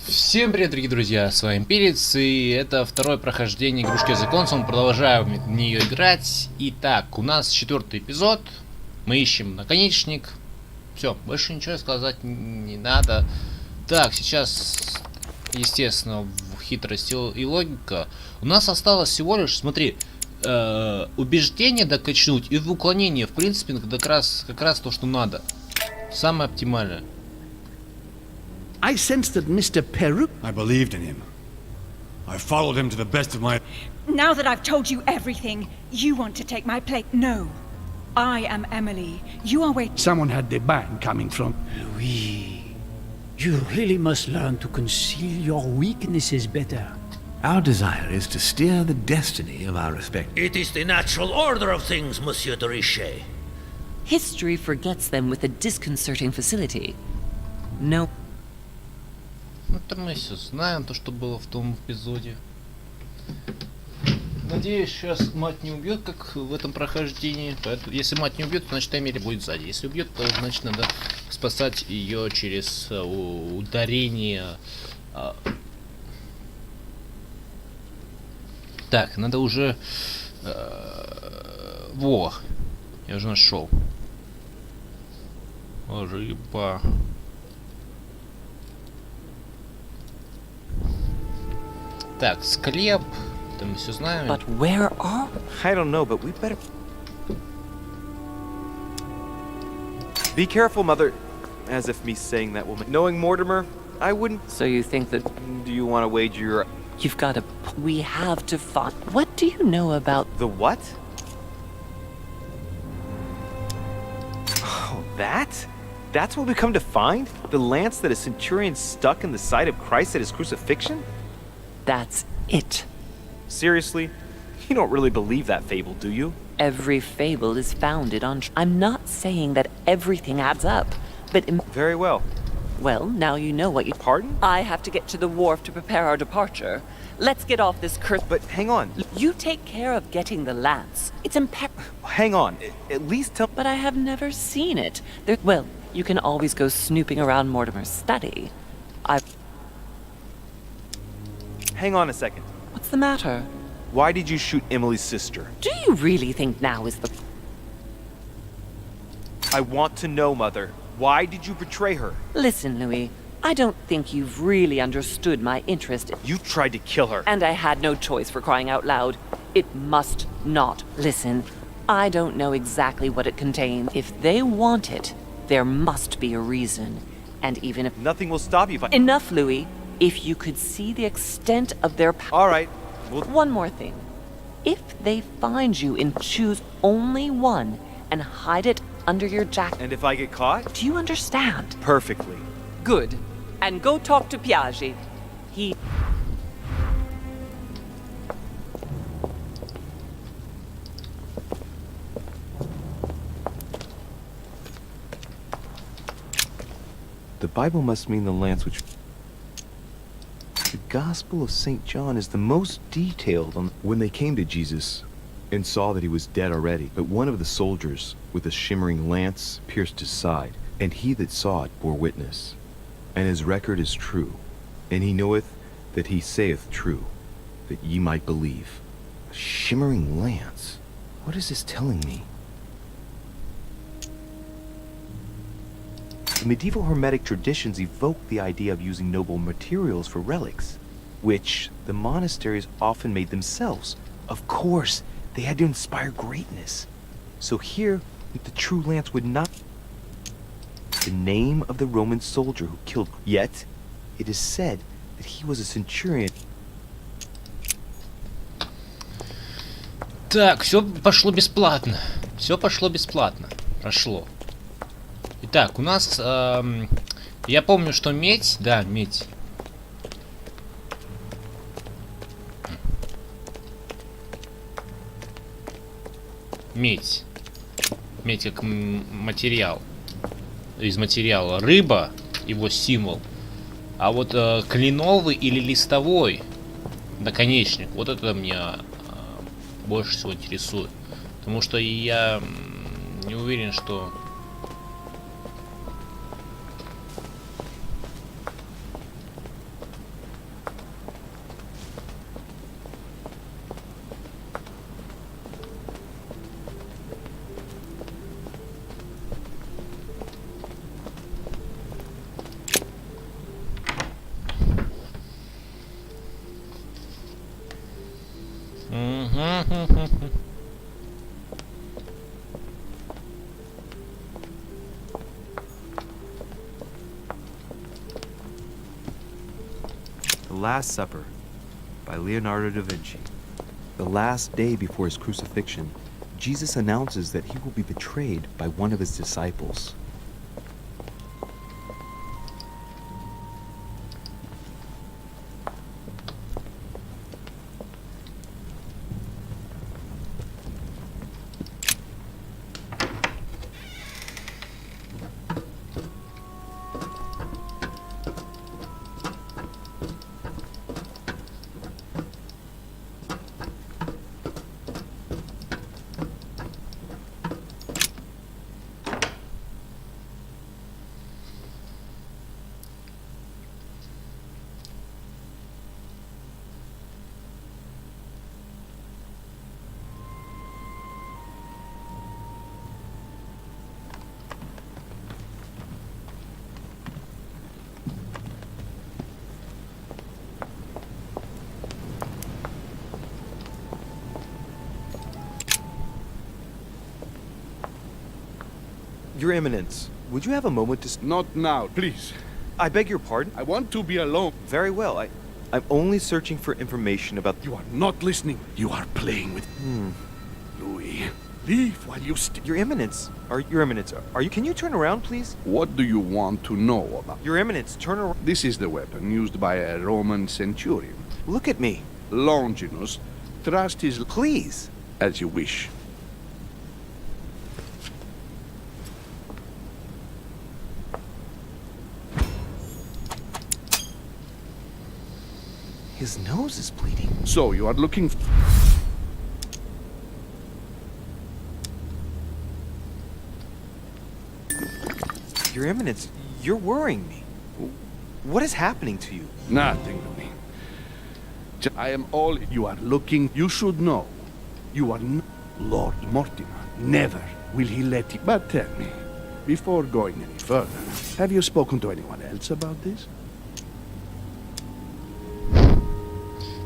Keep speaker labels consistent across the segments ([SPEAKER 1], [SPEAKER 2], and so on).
[SPEAKER 1] Всем привет, дорогие друзья, с вами Перец, и это второе прохождение игрушки за консолем, продолжаем в нее играть. Итак, у нас 4-й эпизод, мы ищем наконечник, все, больше ничего сказать не надо. Так, сейчас, естественно, в хитрость и логика, у нас осталось всего лишь, смотри, убеждение докачнуть и в уклонение, в принципе, как раз то, что надо, самое оптимальное.
[SPEAKER 2] I sensed that Mr. Peruk...
[SPEAKER 3] I believed in him. I followed him to the best of my...
[SPEAKER 4] Now that I've told you everything, you want to take my place. No. I am Emily. You are waiting.
[SPEAKER 2] Someone had the band coming from...
[SPEAKER 5] Louis, you really must learn to conceal your weaknesses better.
[SPEAKER 6] Our desire is to steer the destiny of our respect.
[SPEAKER 7] It is the natural order of things, Monsieur de Richet.
[SPEAKER 8] History forgets them with a disconcerting facility. No.
[SPEAKER 1] Это мы все знаем, то, что было в том эпизоде. Надеюсь, сейчас мать не убьет, как в этом прохождении. Поэтому, если мать не убьет, значит Эмили будет сзади. Если убьет, то значит надо спасать ее через ударение. Так, надо уже... Во! Я уже нашел. Рыба. Так, склеп. Это мы все знаем.
[SPEAKER 8] But where are...
[SPEAKER 9] I don't know, but we better... Be careful, Mother. As if me saying that will make... Knowing Mortimer, I wouldn't...
[SPEAKER 8] So you think that...
[SPEAKER 9] Do you want to wager your...
[SPEAKER 8] You've got a... We have to find... What do you know about...
[SPEAKER 9] The what? Oh, that? That's what we come to find? The lance that a centurion stuck in the side of Christ at his crucifixion?
[SPEAKER 8] That's it.
[SPEAKER 9] Seriously? You don't really believe that fable, do you?
[SPEAKER 8] Every fable is founded on... I'm not saying that everything adds up, but...
[SPEAKER 9] Very well.
[SPEAKER 8] Well, now you know what you...
[SPEAKER 9] Pardon?
[SPEAKER 8] I have to get to the wharf to prepare our departure. Let's get off this curse...
[SPEAKER 9] But hang on.
[SPEAKER 8] You take care of getting the lance. It's imperative.
[SPEAKER 9] Hang on. At least tell...
[SPEAKER 8] But I have never seen it. Well, you can always go snooping around Mortimer's study.
[SPEAKER 9] Hang on a second.
[SPEAKER 8] What's the matter?
[SPEAKER 9] Why did you shoot Emily's sister?
[SPEAKER 8] Do you really think now is the...
[SPEAKER 9] I want to know, Mother. Why did you betray her?
[SPEAKER 8] Listen, Louis. I don't think you've really understood my interest.
[SPEAKER 9] You tried to kill her.
[SPEAKER 8] And I had no choice, for crying out loud. It must not. Listen, I don't know exactly what it contains. If they want it, there must be a reason. And even if...
[SPEAKER 9] Nothing will stop you if I...
[SPEAKER 8] Enough, Louis. If you could see the extent of their power...
[SPEAKER 9] All right.
[SPEAKER 8] One more thing. If they find you and choose only one and hide it under your jacket...
[SPEAKER 9] And if I get caught?
[SPEAKER 8] Do you understand?
[SPEAKER 9] Perfectly.
[SPEAKER 8] Good. And go talk to Piaggi. He...
[SPEAKER 9] The Bible must mean the lance which... The Gospel of St. John is the most detailed on...
[SPEAKER 10] When they came to Jesus and saw that he was dead already, but one of the soldiers with a shimmering lance pierced his side, and he that saw it bore witness. And his record is true, and he knoweth that he saith true, that ye might believe. A shimmering lance? What is this telling me?
[SPEAKER 9] The medieval Hermetic traditions evoked the idea of using noble materials for relics, which the monasteries often made themselves. Of course, they had to inspire greatness. So here, the true lance would not... The name of the Roman soldier who killed... Yet, it is said that he was a centurion.
[SPEAKER 1] Так, все пошло бесплатно. Все пошло бесплатно. Прошло. Итак, у нас... я помню, что медь... Да, медь. Медь. Медь как материал. Из материала. Рыба, его символ. А вот кленовый или листовой наконечник, вот это меня больше всего интересует. Потому что я не уверен, что...
[SPEAKER 9] The Last Supper by Leonardo da Vinci. The last day before his crucifixion, Jesus announces that he will be betrayed by one of his disciples. Your Eminence, would you have a moment to...
[SPEAKER 11] Not now, please.
[SPEAKER 9] I beg your pardon?
[SPEAKER 11] I want to be alone.
[SPEAKER 9] Very well. I'm only searching for information about...
[SPEAKER 11] You are not listening. You are playing with... Louis, leave while you
[SPEAKER 9] Your Eminence, are you... Can you turn around, please?
[SPEAKER 11] What do you want to know about?
[SPEAKER 9] Your Eminence, turn around.
[SPEAKER 11] This is the weapon used by a Roman centurion.
[SPEAKER 9] Look at me.
[SPEAKER 11] Longinus, thrust his...
[SPEAKER 9] Please.
[SPEAKER 11] As you wish.
[SPEAKER 9] His nose is bleeding.
[SPEAKER 11] So, you are looking...
[SPEAKER 9] Your Eminence, you're worrying me. What is happening to you?
[SPEAKER 11] Nothing, Louis. I am all you are looking... You should know. You are not Lord Mortimer. Never will he let you... But tell me, before going any further, have you spoken to anyone else about this?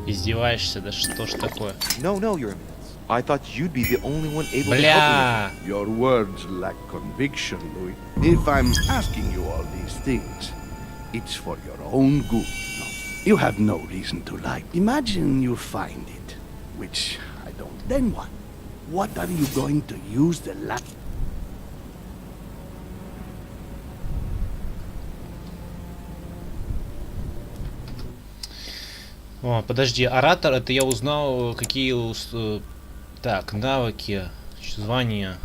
[SPEAKER 1] Издеваешься, да что ж такое?
[SPEAKER 9] No, Your Eminence. I thought you'd be the only one able to
[SPEAKER 1] Бля!
[SPEAKER 9] help me.
[SPEAKER 11] Your words lack conviction, Louis. If I'm asking you all these things, it's for your own good. No, you have no reason to lie. Imagine you find it, which I don't. Then what? What are you going to use the
[SPEAKER 1] О, подожди, оратор, это я узнал, какие... Так, навыки, звания.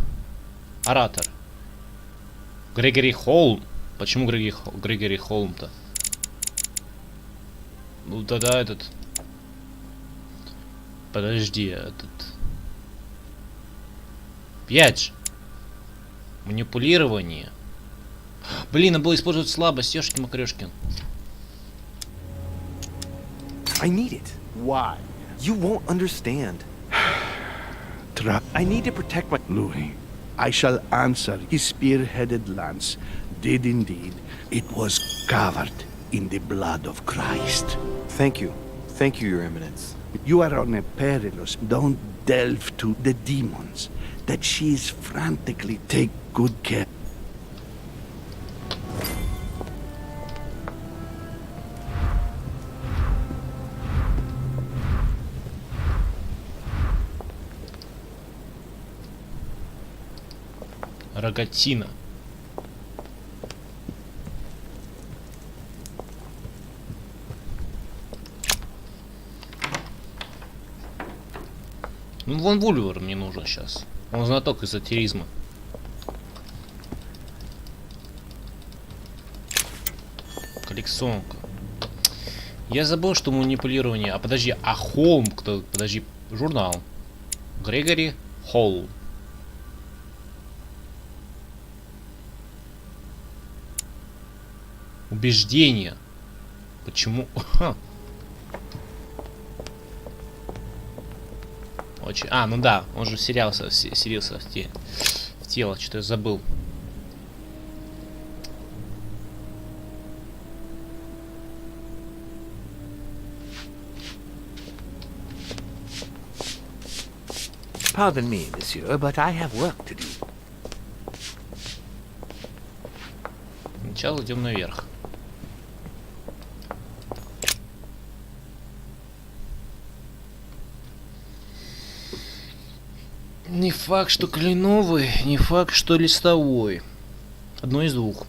[SPEAKER 1] Оратор. Грегори Холм. Почему Грегори Холм-то? Ну, тогда этот... Подожди, этот... 5. Манипулирование. Блин, надо было использовать слабость, ёшкин-макрёшкин.
[SPEAKER 9] I need it.
[SPEAKER 11] Why?
[SPEAKER 9] You won't understand. I need to protect my...
[SPEAKER 11] Louis, I shall answer. His spear-headed lance did indeed. It was covered in the blood of Christ.
[SPEAKER 9] Thank you. Thank you, Your Eminence.
[SPEAKER 11] You are on a perilous... Don't delve to the demons that she is frantically... Take good care.
[SPEAKER 1] Рогатина. Ну, вон Вульвер мне нужен сейчас. Он знаток эзотеризма. Коллекционка. Я забыл, что манипулирование... А подожди, а Холм кто? Подожди, журнал. Грегори Холм. Убеждение. Почему? Очень... А, ну да, он же вселился в тело, что-то я забыл.
[SPEAKER 6] Pardon me, monsieur, but I have work to do.
[SPEAKER 1] Сначала идем наверх. Не факт, что кленовый, не факт, что листовой. Одно из двух.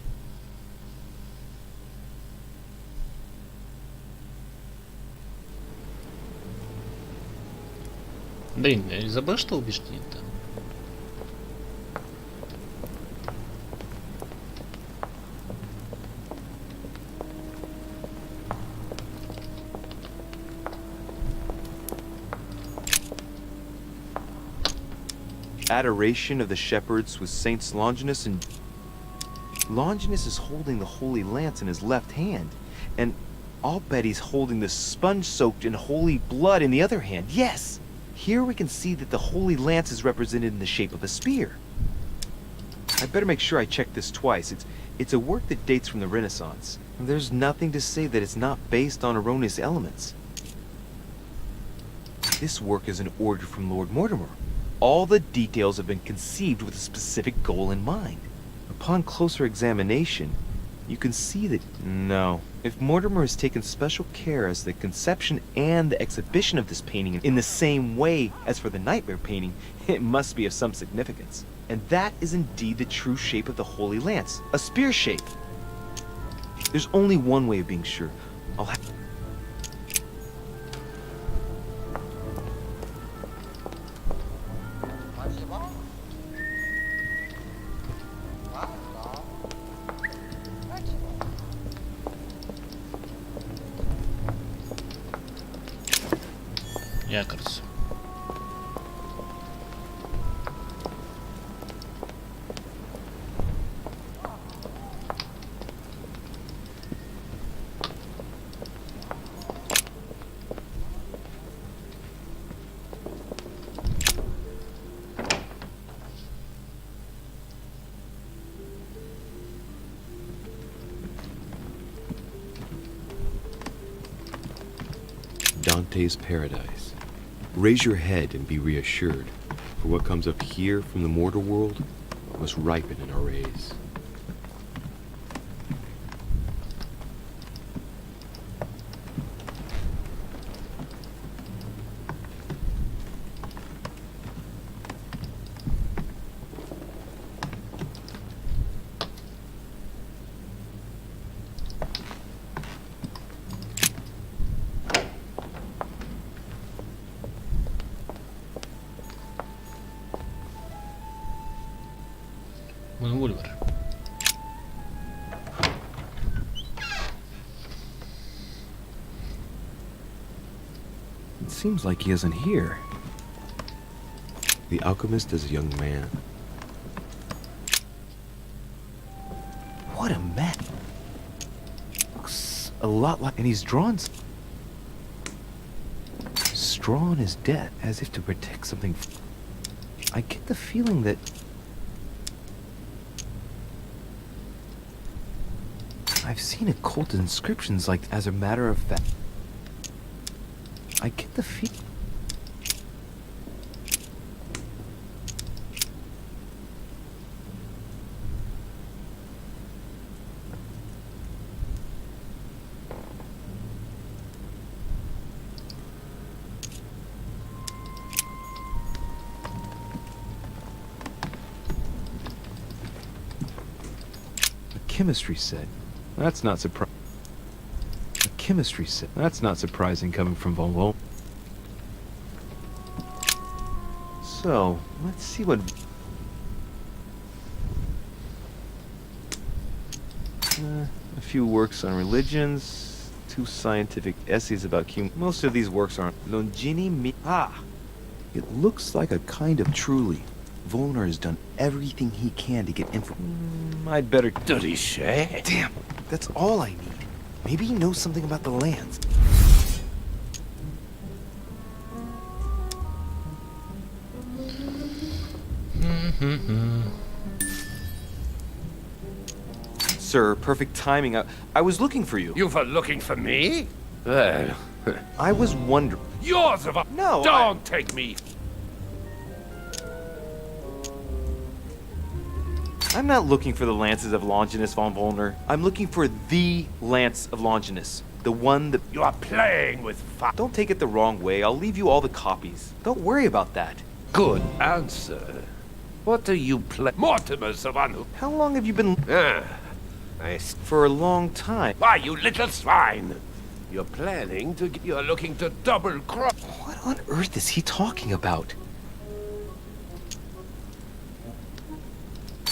[SPEAKER 1] Блин, я забыл, что убеждение-то.
[SPEAKER 9] Adoration of the shepherds with Saints Longinus and... Longinus is holding the Holy Lance in his left hand, and I'll bet he's holding the sponge-soaked in holy blood in the other hand. Yes! Here we can see that the Holy Lance is represented in the shape of a spear. I better make sure I check this twice. It's a work that dates from the Renaissance. There's nothing to say that it's not based on erroneous elements. This work is an order from Lord Mortimer. All the details have been conceived with a specific goal in mind. Upon closer examination, you can see that... No. If Mortimer has taken special care as the conception and the exhibition of this painting in the same way as for the Nightmare painting, it must be of some significance. And that is indeed the true shape of the Holy Lance, a spear shape. There's only one way of being sure. I'll have...
[SPEAKER 1] Якорс.
[SPEAKER 10] Dante's Paradise. Raise your head and be reassured, for what comes up here from the mortal world must ripen in our rays.
[SPEAKER 1] Вульвар.
[SPEAKER 9] It seems like he isn't here.
[SPEAKER 10] The alchemist is a young man.
[SPEAKER 9] What a mess. Looks a lot like... And he's drawn... Straw on his death, as if to protect something... I get the feeling that... I've seen occult inscriptions like as a matter of fact. I get the feeling... A chemistry set. That's not surprising. A chemistry set. That's not surprising coming from Von Lohm. So, let's see what... a few works on religions, 2 scientific essays about Most of these works aren't... Longini mi... Ah! It looks like a kind of truly. Volnar has done everything he can to get info... I'd better...
[SPEAKER 6] Dirty shit.
[SPEAKER 9] Damn! That's all I need. Maybe he knows something about the lands. Sir, perfect timing. I was looking for you.
[SPEAKER 6] You were looking for me? Well,
[SPEAKER 9] I was wondering...
[SPEAKER 6] yours of a...
[SPEAKER 9] No,
[SPEAKER 6] Don't take me.
[SPEAKER 9] I'm not looking for the lances of Longinus von Volner. I'm looking for the lance of Longinus. The one that...
[SPEAKER 11] You are playing with fire.
[SPEAKER 9] Don't take it the wrong way. I'll leave you all the copies. Don't worry about that.
[SPEAKER 11] Good answer. What are you Mortimer's the one who...
[SPEAKER 9] How long have you been...
[SPEAKER 11] Nice.
[SPEAKER 9] For a long time.
[SPEAKER 11] Why, you little swine! You're planning to... You're looking to double cross...
[SPEAKER 9] What on earth is he talking about?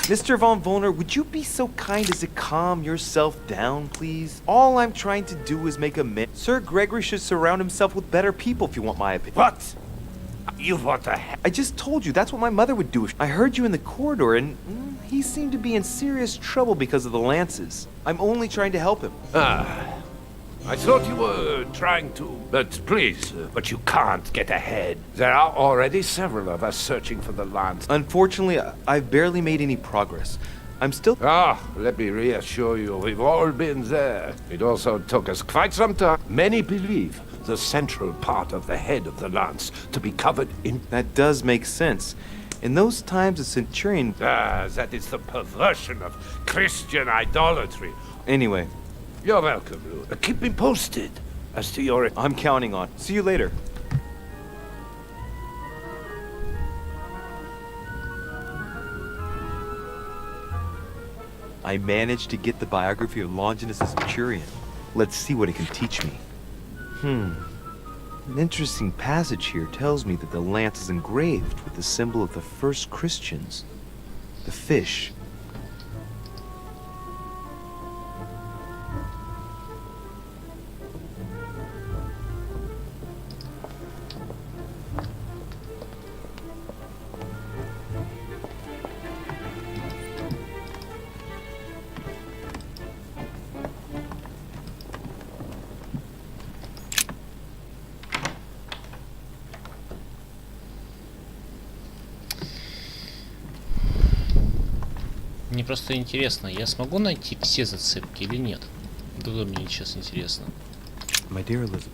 [SPEAKER 9] Mr. von Volner, would you be so kind as to calm yourself down, please? All I'm trying to do is make a Sir Gregory should surround himself with better people, if you want my opinion.
[SPEAKER 11] What? You want to...
[SPEAKER 9] I just told you that's what my mother would do. I heard you in the corridor, and he seemed to be in serious trouble because of the lances. I'm only trying to help him.
[SPEAKER 11] I thought you were trying to... But please, but you can't get ahead. There are already several of us searching for the lance.
[SPEAKER 9] Unfortunately, I've barely made any progress. I'm still...
[SPEAKER 11] Let me reassure you, we've all been there. It also took us quite some time. Many believe the central part of the head of the lance to be covered in...
[SPEAKER 9] That does make sense. In those times, a centurion...
[SPEAKER 11] that is the perversion of Christian idolatry.
[SPEAKER 9] Anyway...
[SPEAKER 11] You're welcome, Lou. Keep me posted as to your...
[SPEAKER 9] I'm counting on. See you later. I managed to get the biography of Longinus the Centurion. Let's see what it can teach me. An interesting passage here tells me that the lance is engraved with the symbol of the first Christians. The fish.
[SPEAKER 1] Мне просто интересно, я смогу найти все зацепки или нет? Вот это мне сейчас интересно.
[SPEAKER 9] My dear Elizabeth.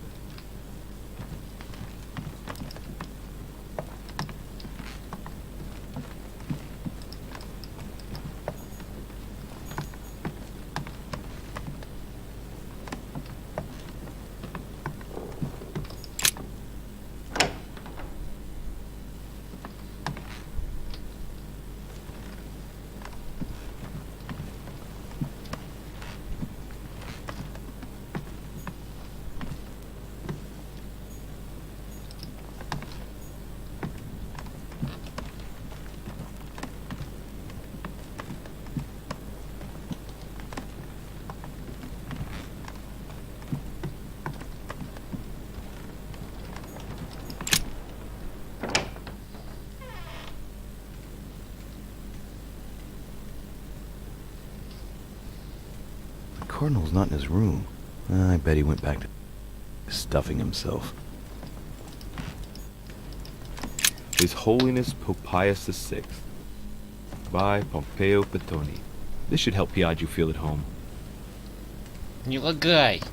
[SPEAKER 9] The Cardinal's not in his room. I bet he went back to stuffing himself. His Holiness Pope Pius VI. By Pompeo Petoni. This should help Piaggio feel at home.
[SPEAKER 1] Не лагай.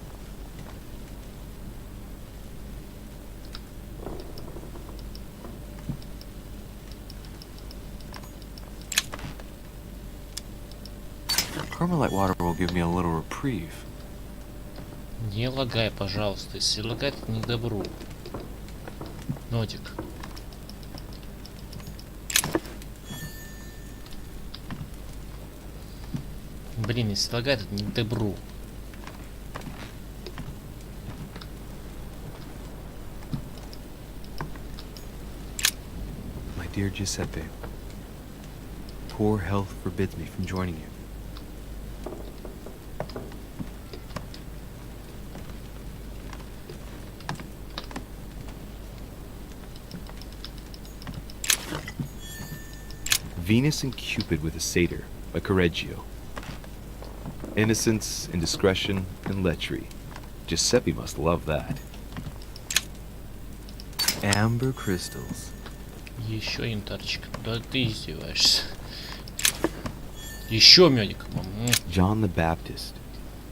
[SPEAKER 9] Carmelite water will give me a little reprieve.
[SPEAKER 1] Не лагай, пожалуйста. Если лагать, это не к добру. Нотик. Блин, если лагать, это не к добру.
[SPEAKER 9] My dear Giuseppe, poor health forbids me from joining you. Venus and Cupid with a satyr, by Correggio. Innocence, indiscretion, and lechery. Giuseppe must love that. Amber crystals.
[SPEAKER 1] Еще янтарчик. Да ты издеваешься. Еще медик.
[SPEAKER 9] John the Baptist.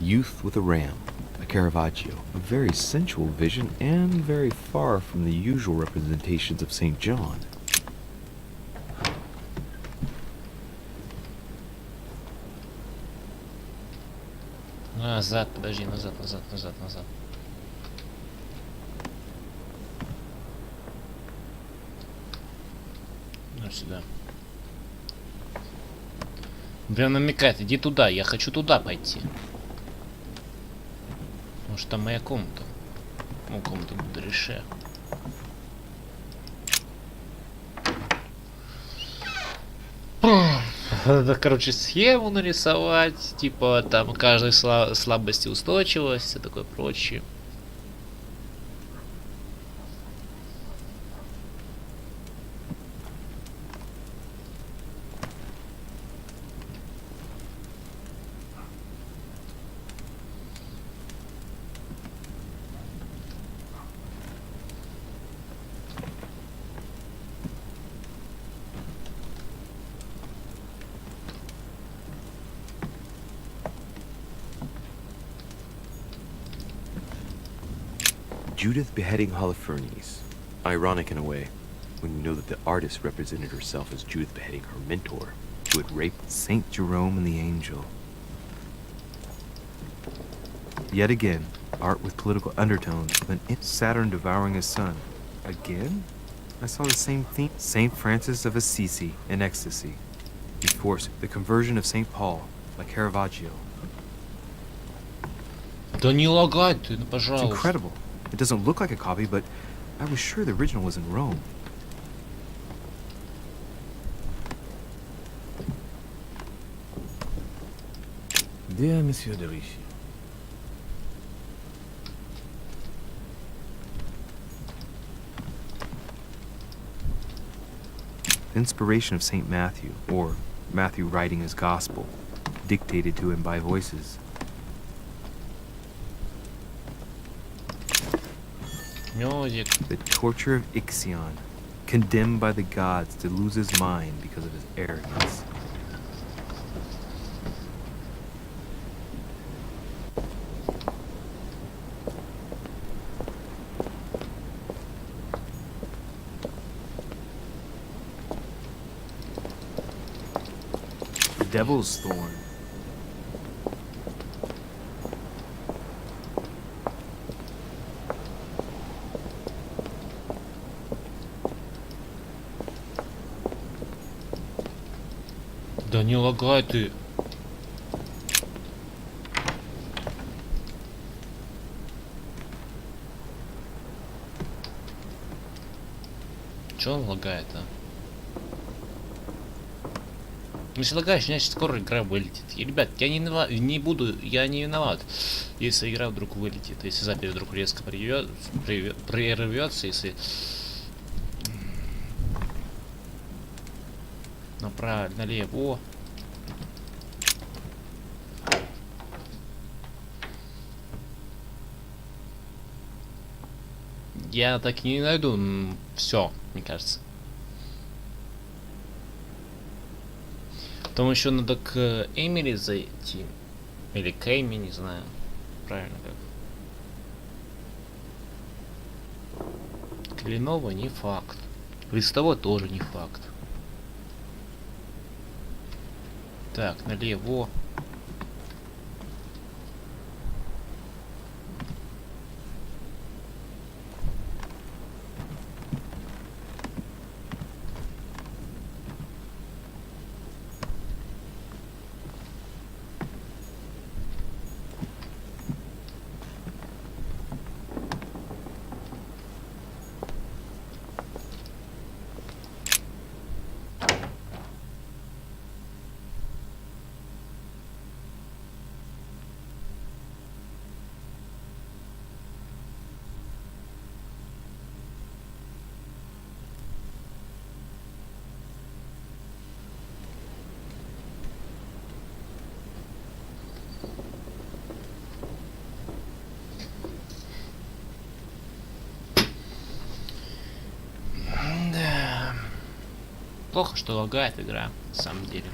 [SPEAKER 9] Youth with a ram, by Caravaggio. A very sensual vision and very far from the usual representations of St. John.
[SPEAKER 1] Назад, подожди, назад. Ну, сюда. Прям намекает, иди туда, я хочу туда пойти. Может, там моя комната. Ну, комната Дрише. Надо, короче, схему нарисовать, типа там каждой слабости устойчивость, все такое прочее.
[SPEAKER 10] Judith beheading Holofernes. Ironic in a way, when you know that the artist represented herself as Judith beheading her mentor, who had raped Saint Jerome and the Angel. Yet again, art with political undertones, with an Saturn devouring his son. Again? I saw the same theme. Saint Francis of Assisi in ecstasy. He forced the conversion of Saint Paul, like Caravaggio.
[SPEAKER 1] Да не лагай ты, ну
[SPEAKER 10] It's
[SPEAKER 1] пожалуйста.
[SPEAKER 10] incredible. It doesn't look like a copy, but I was sure the original was in Rome.
[SPEAKER 6] Dear Monsieur de Richie,
[SPEAKER 10] Inspiration of Saint Matthew, or Matthew writing his gospel, dictated to him by voices.
[SPEAKER 1] Мёзик.
[SPEAKER 10] The torture of Ixion, condemned by the gods to lose his mind because of his arrogance. The Devil's Thorn.
[SPEAKER 1] Да не лагай ты. Чё он лагает, а? Если лагаешь, значит скоро игра вылетит. И, ребят, я не виноват, если игра вдруг вылетит, если запись вдруг резко прервется, если направо, налево. Я так и не найду все, мне кажется. Потом еще надо к Эмили зайти. Или к Эми, не знаю. Правильно как. Кленова не факт. Листовой тоже не факт. Так, налево. Да. Плохо, что лагает игра, на самом деле.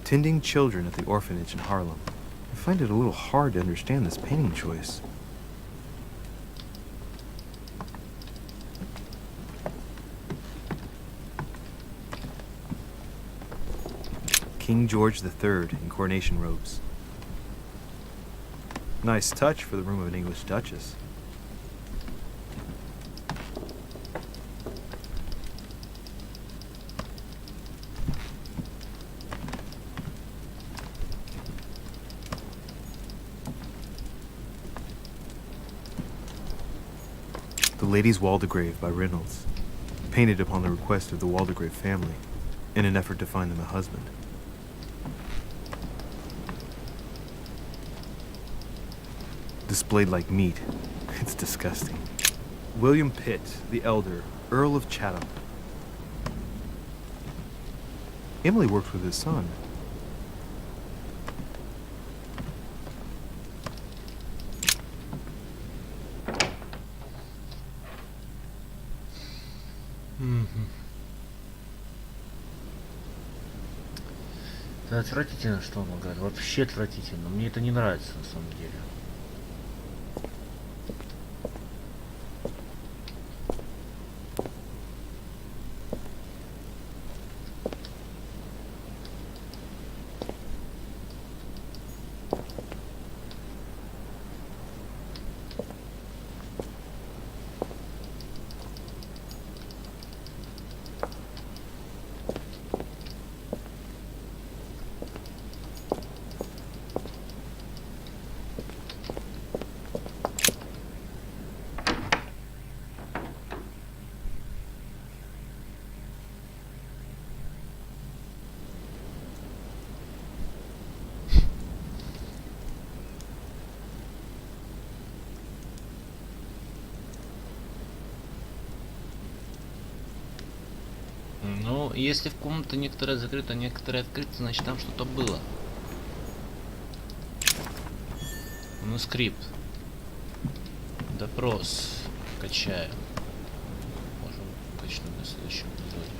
[SPEAKER 10] Tending children at the orphanage in Harlem. I find it a little hard to understand this painting choice. King George III in coronation robes.
[SPEAKER 12] Nice touch for the room of an English duchess. The Lady's Waldegrave by Reynolds, painted upon the request of the Waldegrave family, in an effort to find them a husband. Displayed like meat. It's disgusting. William Pitt, the elder, Earl of Chatham. Emily works with his son.
[SPEAKER 1] Это отвратительно, что он говорит. Вообще отвратительно. Мне это не нравится на самом деле. Ну, если в комнате некоторые закрыты, а некоторые открыты, значит там что-то было. Ну, скрипт. Допрос. Качаю. Можем качнуть на следующем эпизоде.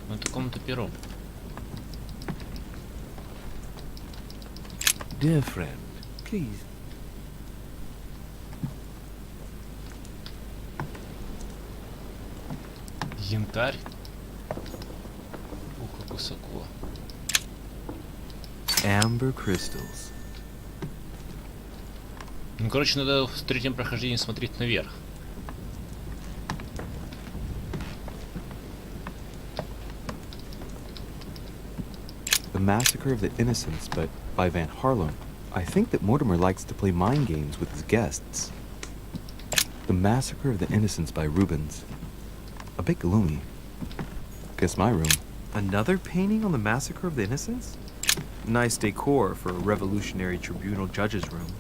[SPEAKER 1] Ну, это комната перо.
[SPEAKER 6] Dear friend, please.
[SPEAKER 1] Янтарь. Ух, как высоко.
[SPEAKER 10] Amber crystals.
[SPEAKER 1] Ну, короче, надо в третьем прохождении смотреть наверх.
[SPEAKER 10] The Massacre of the Innocents, but by Van Harlem. I think that Mortimer likes to play mind games with his guests. The Massacre of the Innocents by Rubens. A bit gloomy. Guess my room.
[SPEAKER 12] Another painting on the Massacre of the Innocents? Nice decor for a Revolutionary Tribunal judge's room.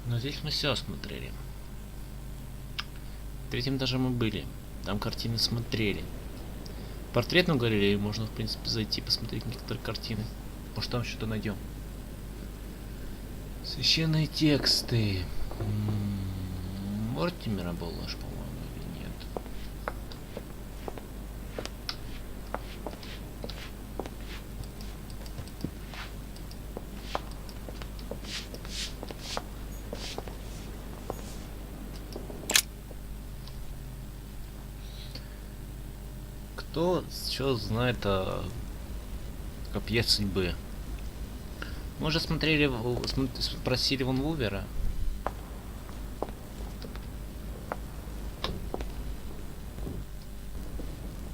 [SPEAKER 1] Но здесь мы все осмотрели. В третьем даже мы были. Там картины смотрели. В портретную галерею можно, в принципе, зайти посмотреть некоторые картины. Может, там что-то найдем. Священные тексты. Мортимера был аж, по-моему, или нет? Кто что знает о копье судьбы? Мы уже смотрели, спросили Ван Вувера.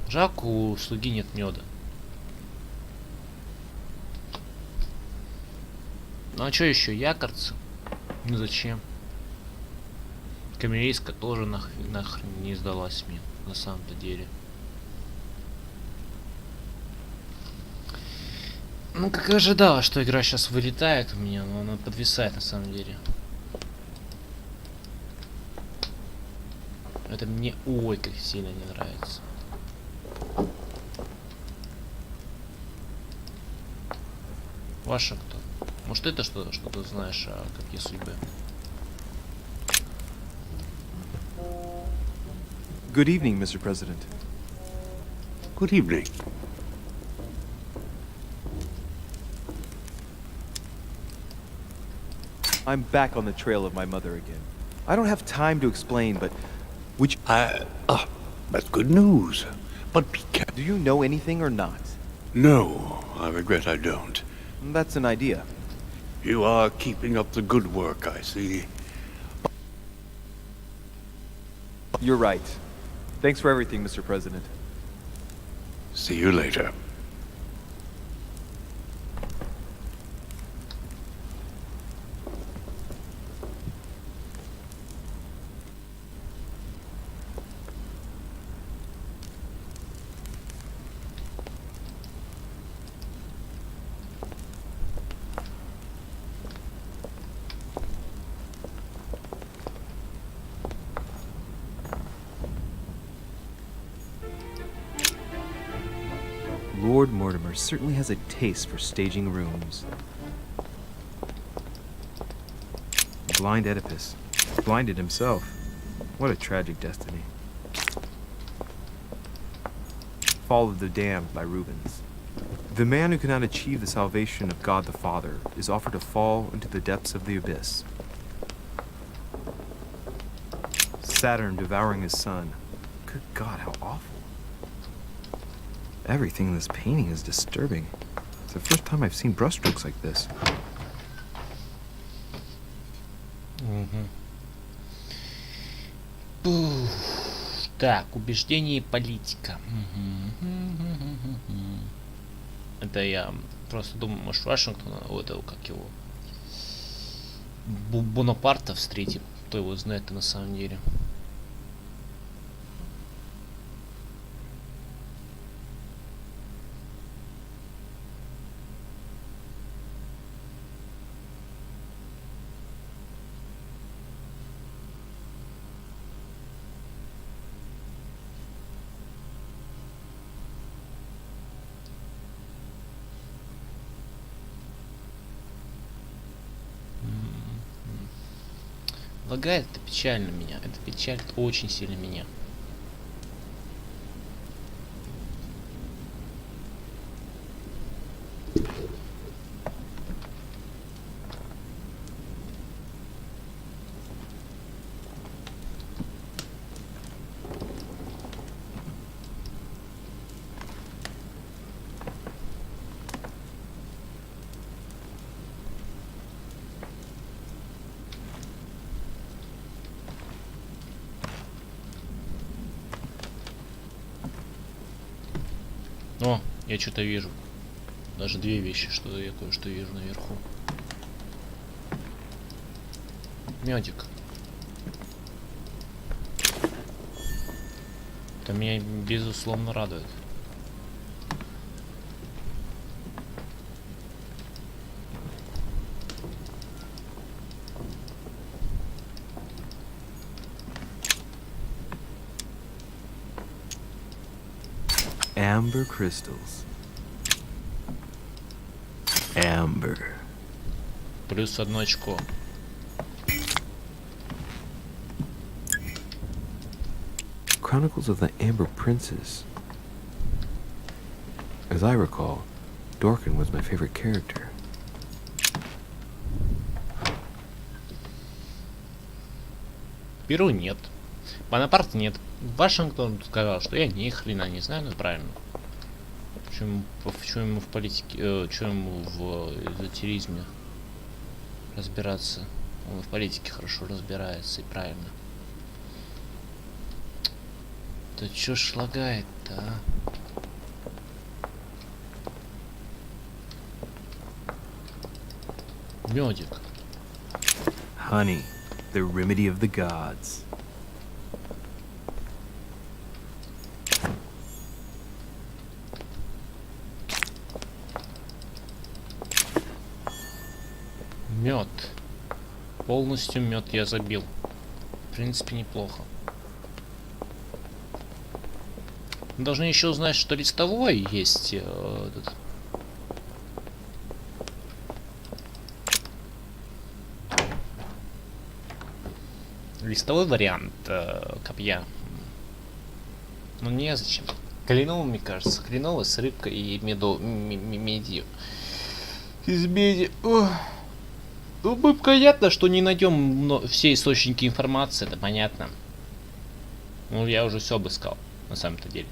[SPEAKER 1] Жалко, у слуги нет меда. Ну а что еще? Якорцы? Ну зачем? Камерийска тоже нахрен не сдалась мне, на самом-то деле. Ну, как и ожидала, что игра сейчас вылетает у меня, но она подвисает на самом деле. Это мне ой как сильно не нравится. Ваша кто? Может это что-то знаешь о копье судьбы?
[SPEAKER 12] Good evening, Mr. President.
[SPEAKER 11] Good evening.
[SPEAKER 9] I'm back on the trail of my mother again. I don't have time to explain, but
[SPEAKER 6] Which...
[SPEAKER 11] That's good news. But be careful.
[SPEAKER 6] Do you know anything or not?
[SPEAKER 11] No, I regret I don't.
[SPEAKER 6] That's an idea.
[SPEAKER 11] You are keeping up the good work, I see.
[SPEAKER 12] You're right. Thanks for everything, Mr. President.
[SPEAKER 11] See you later.
[SPEAKER 12] Lord Mortimer certainly has a taste for staging rooms. Blind Oedipus. Blinded himself. What a tragic destiny. Fall of the Damned by Rubens. The man who cannot achieve the salvation of God the Father is offered to fall into the depths of the abyss. Saturn devouring his son. Good God, how awful. Everything in this painting is disturbing. It's the first time I've seen brushstrokes like this.
[SPEAKER 1] Так, убеждение и политика. Это я просто думаю, может, Вашингтона, вот его, как его, Бонапарта встретим. Кто его знает-то на самом деле. Лагает, это печально меня. Это печалит очень сильно меня. О, я что-то вижу. Даже две вещи, что я кое-что вижу наверху. Медик. Это меня безусловно радует.
[SPEAKER 12] Amber crystals. Amber.
[SPEAKER 1] Плюс 1 очко.
[SPEAKER 10] Chronicles of the Amber Princess. As I recall, Dorkin was my favorite character.
[SPEAKER 1] Перу нет. Бонапарт нет. Вашингтон сказал, что я ни хрена не знаю, но правильно. Почему ему в политике, что ему в эзотеризме разбираться? Он в политике хорошо разбирается, и правильно. Да чё ж лагает-то, а? Медик.
[SPEAKER 12] Honey, the remedy of the gods.
[SPEAKER 1] Мед. Полностью мед я забил. В принципе, неплохо. Мы должны еще узнать, что листовой есть. Этот. Листовой вариант копья. Ну незачем. Кленовый, мне кажется. Кленовый с рыбкой и медью. Из меди. Ну, понятно, что не найдем все источники информации, это понятно. Ну, я уже все обыскал, на самом-то деле.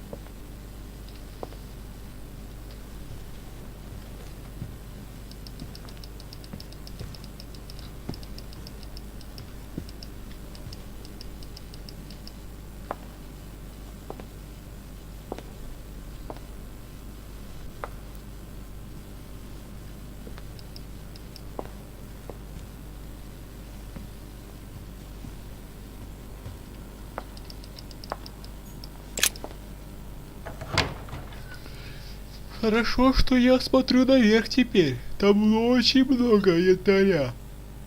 [SPEAKER 1] Хорошо, что я смотрю наверх теперь. Там очень много янтаря.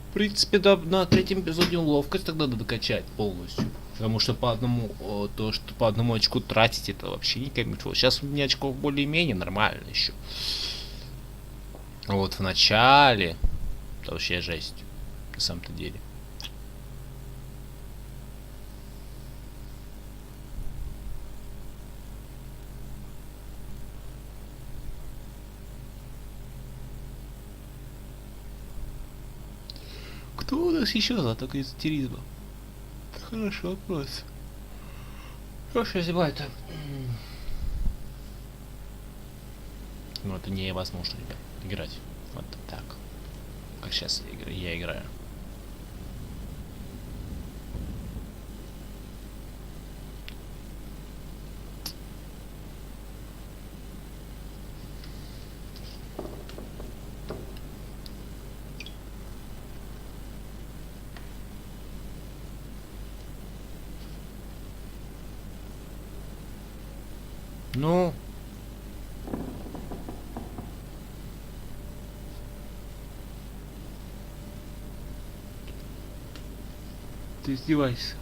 [SPEAKER 1] В принципе, да, на третьем эпизоде ловкость тогда надо докачать полностью. Потому что по одному, то, что по одному очку тратить, это вообще никак. Сейчас у меня очков более-менее нормально еще. Вот в начале, это вообще жесть, на самом-то деле. Кто у нас еще знаток из туризма? Хороший вопрос. Хорошо, зима-то. Ну, это невозможно, ребят, играть. Вот так. Как сейчас я играю. Ну. Ты издеваешься.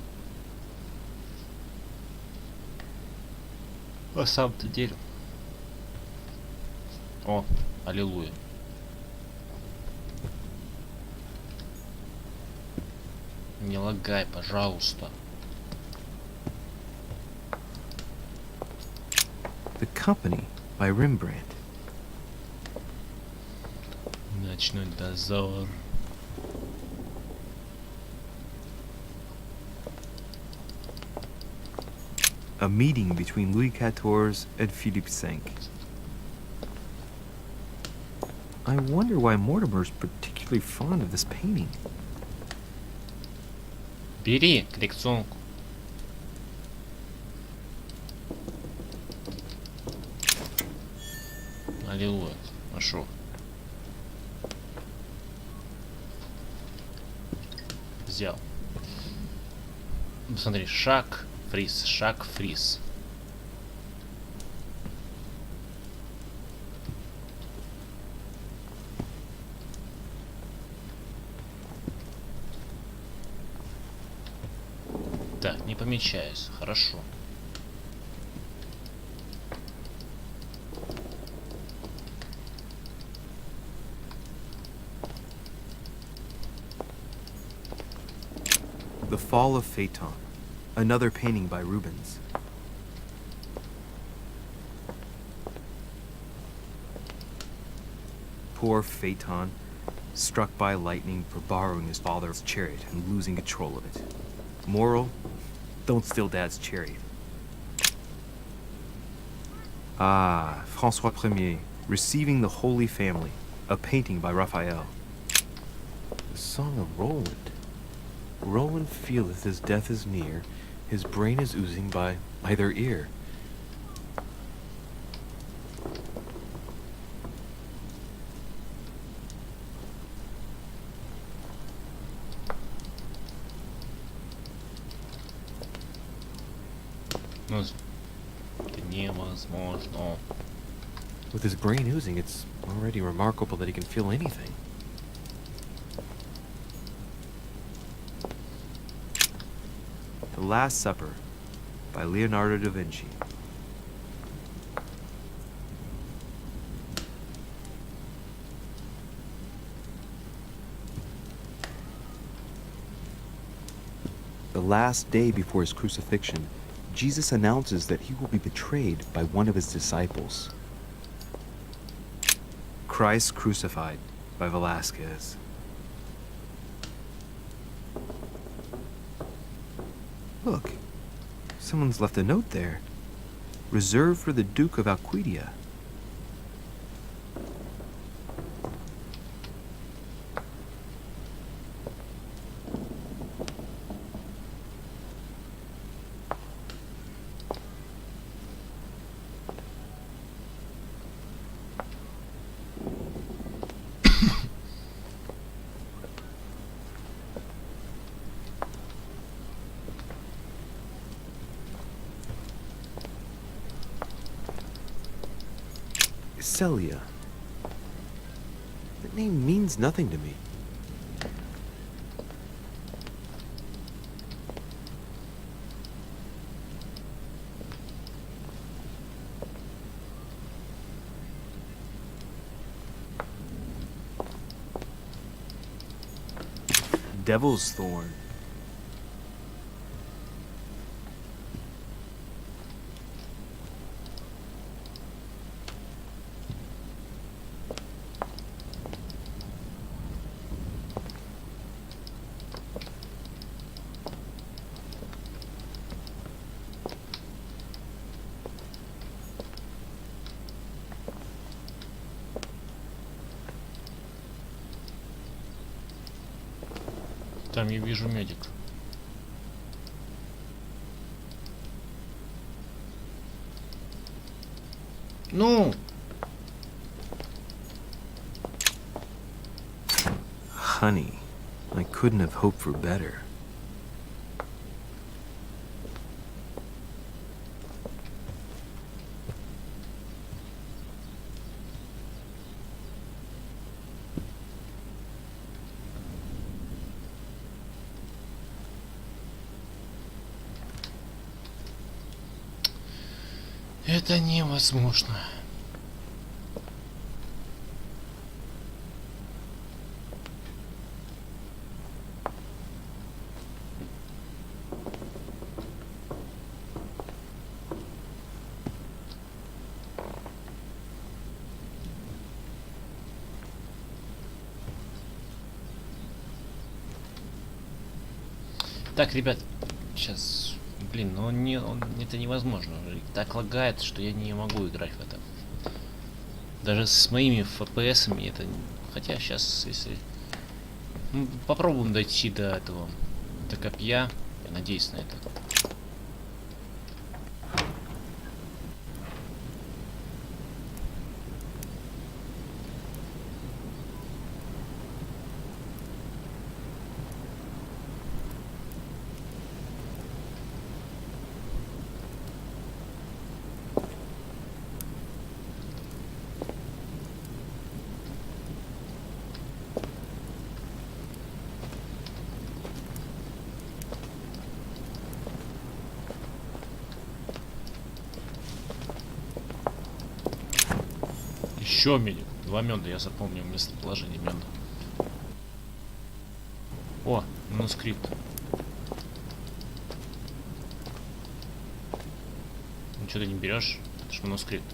[SPEAKER 1] А сам-то деле. О, аллилуйя. Не лагай, пожалуйста.
[SPEAKER 12] The Company by Rembrandt.
[SPEAKER 1] Ночной дозор.
[SPEAKER 12] A meeting between Louis XIV and Philippe V. I wonder why Mortimer's particularly fond of this painting.
[SPEAKER 1] Бери коллекционку. Аллилуйя. Нашел. Взял. Посмотри, шаг, фриз, шаг, фриз. Так, не помечаюсь. Хорошо.
[SPEAKER 12] The Fall of Phaeton, another painting by Rubens. Poor Phaeton, struck by lightning for borrowing his father's chariot and losing control of it. Moral, don't steal Dad's chariot. Ah, François Ier, Receiving the Holy Family, a painting by Raphael.
[SPEAKER 6] The Song of Roland. Roland feeleth his death is near, his brain is oozing by either ear.
[SPEAKER 1] Ну, это невозможно.
[SPEAKER 6] With his brain oozing, it's already remarkable that he can feel anything.
[SPEAKER 12] The Last Supper by Leonardo da Vinci.
[SPEAKER 9] The last day before his crucifixion, Jesus announces that he will be betrayed by one of his disciples.
[SPEAKER 12] Christ Crucified by Velázquez.
[SPEAKER 6] Look,
[SPEAKER 12] Someone's left a note there. Reserved for the Duke of Alquidia.
[SPEAKER 6] Celia. That name means nothing to me.
[SPEAKER 12] Devil's Thorn.
[SPEAKER 1] Там я вижу медик. Ну!
[SPEAKER 6] Honey, I couldn't have hoped for better.
[SPEAKER 1] Это невозможно. Так, ребят, сейчас, блин, ну это невозможно. Так лагает, что я не могу играть в это. Даже с моими FPS-ами это... Хотя сейчас, если... попробуем дойти до этого, до копья, я надеюсь на это. Еще медик. 2 меда, я запомнил местоположение меда. О, манускрипт. Ну что ты не берешь? Это ж манускрипт.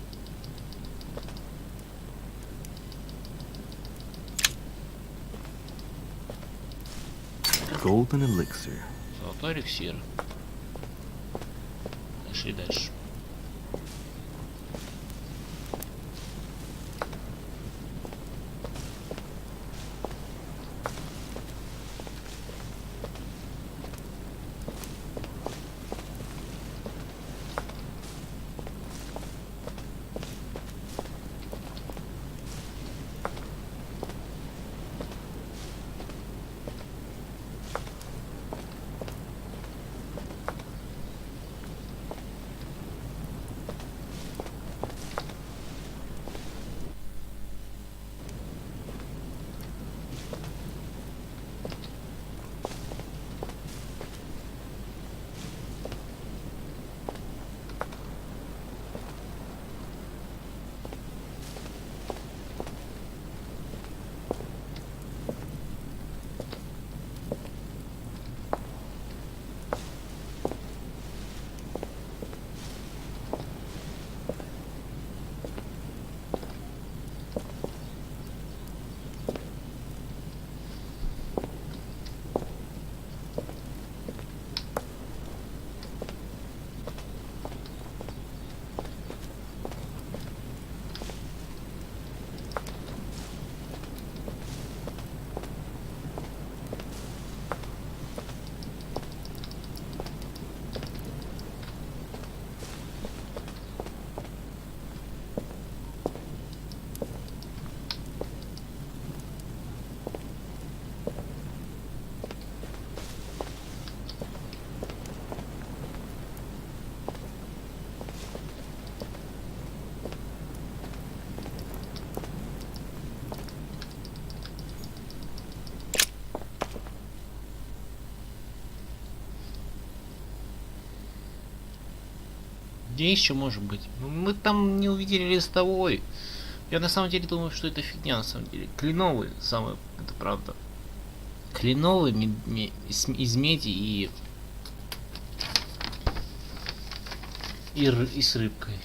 [SPEAKER 6] Golden elixir.
[SPEAKER 1] Золотой эликсир. Пошли дальше. Где еще может быть? Ну, мы там не увидели листовой. Я на самом деле думаю, что это фигня, на самом деле. Кленовый, самое, это правда. Кленовый из меди и с рыбкой.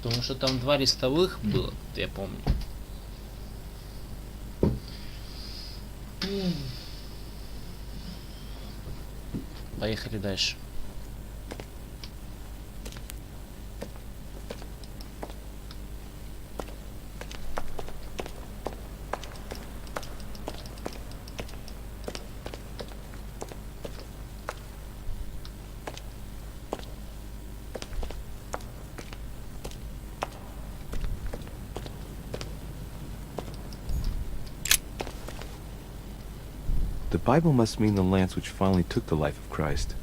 [SPEAKER 1] Потому что там 2 листовых было, я помню. Поехали дальше.
[SPEAKER 10] The Bible must mean the lance which finally took the life of Christ.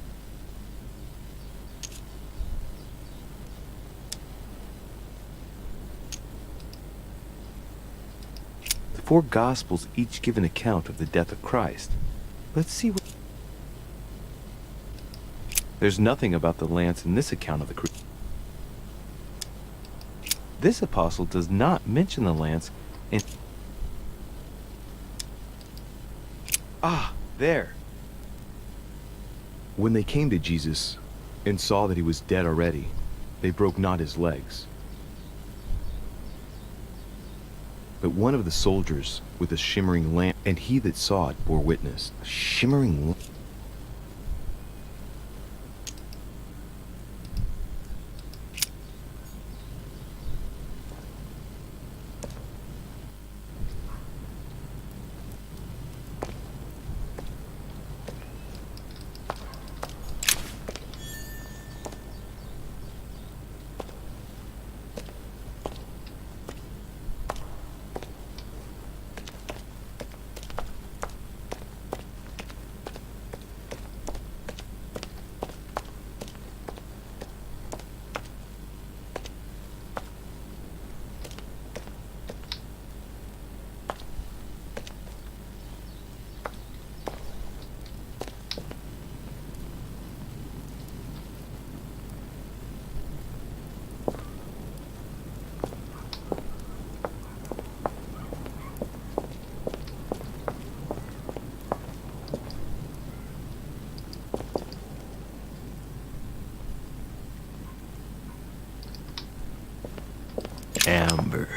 [SPEAKER 10] The 4 Gospels each give an account of the death of Christ. Let's see what... There's nothing about the lance in this account of the crucifixion. This apostle does not mention the lance in... Ah, there. When they came to Jesus and saw that he was dead already, they broke not his legs. But one of the soldiers with a shimmering lamp, and he that saw it bore witness. A shimmering lamp.
[SPEAKER 6] Amber.